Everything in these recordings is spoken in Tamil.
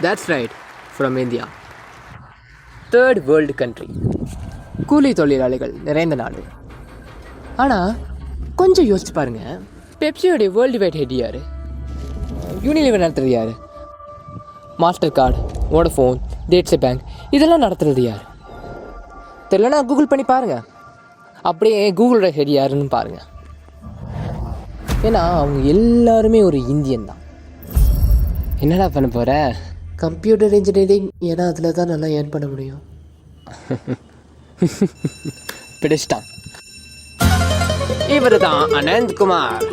That's right, from India. Third world country, கூலி தொழிலாளிகள் நிறைந்த நாடு. ஆனால் கொஞ்சம் யோசிச்சு பாருங்க, பெப்சியோடைய வேர்ல்டு வைட் ஹெட் யார்? யூனிலிவர் நடத்துறது யார்? மாஸ்டர் கார்டு, வோடஃபோன், டேட்ஸே பேங்க் இதெல்லாம் நடத்துறது யார்? தெரியலனா கூகுள் பண்ணி பாருங்கள். அப்படியே கூகுளோட ஹெட் யாருன்னு பாருங்கள். ஏன்னா அவங்க எல்லாருமே ஒரு இந்தியன் தான். என்னடா பண்ண போகிற? கம்ப்யூட்டர் இன்ஜினியரிங், ஏன்னா அதில் தான் நல்லா ஏர்ன் பண்ண முடியும். பிடிச்சிட்டான். இவர் தான் அனந்த்குமார்,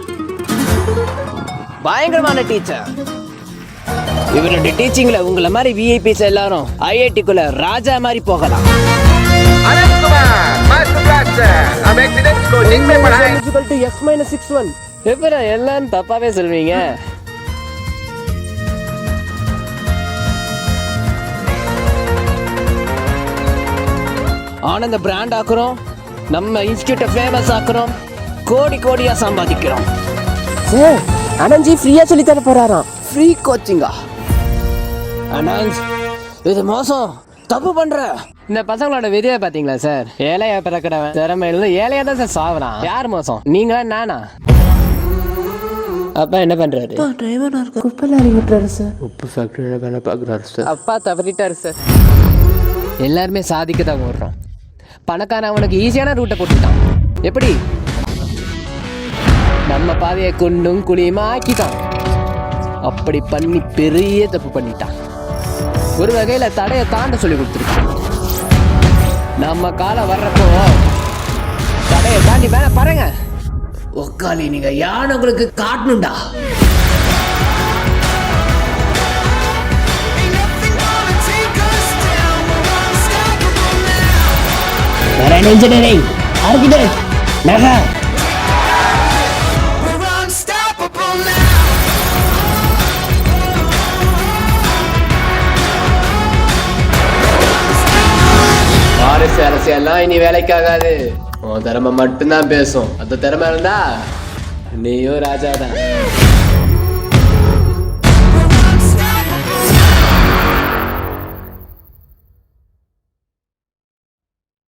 பயங்கரமான டீச்சர். இவருடைய டீச்சிங்ல உங்களை மாதிரி விஐபிஸ் எல்லாரும் ஐஐடிக்குள்ள ராஜா மாதிரி போகலாம். எப்ப எல்லாம் தப்பாவே சொல்வீங்க? ஆனந்த பிராண்ட் ஆக்குறோம், நம்ம இன்ஸ்டியூட்டை ஃபேமஸ் ஆக்குறோம், கோடி கோடியா சம்பாதிக்கிறோம். சார், அனந்த்ஜி ஃப்ரீயா சொல்லி தர போறாராம். ஃப்ரீ கோச்சிங்கா? அனந்த், இது மோசம், தப்பு பண்ற. இந்த பசங்களோட விதியை பாத்தீங்களா சார்? ஏழையா பிறக்கிறவன் திறமையில ஏழையா தான் சார் சாவறான். யார் மோசம், நீங்களா நானா? அப்பா என்ன பண்றாரு? டிரைவரா இருக்க, குப்பை லாரி ஓட்டுறாரு சார். உப்பு ஃபேக்டரியில வேலை பார்க்குறாரு சார். அப்பா தவறிட்டாரு சார். எல்லாருமே சாதிக்க தான் ஓடுறோம். பணக்காரன் அவனுக்கு ஈஸியான ரூட்டை போட்டுட்டான். எப்படி? நம்ம பாதையை குண்டும் குழியுமா ஆக்கிட்டான். அப்படி பண்ணி பெரிய தப்பு பண்ணிட்டான். ஒரு வகையில தடையை தாண்ட சொல்லி கொடுத்துருக்கான். நம்ம காலம் வர்றப்போ தடையை தாண்டி மேல பாருங்க. உக்காலி நீங்க யானை உங்களுக்கு காட்டணும்டா. Engineering, architect, mega. அரசியல்லாம் இனி வேலைக்காகாது. உன் திறமை மட்டும்தான் பேசும். அந்த திறமை இருந்தா நீயும் ராஜா தான்.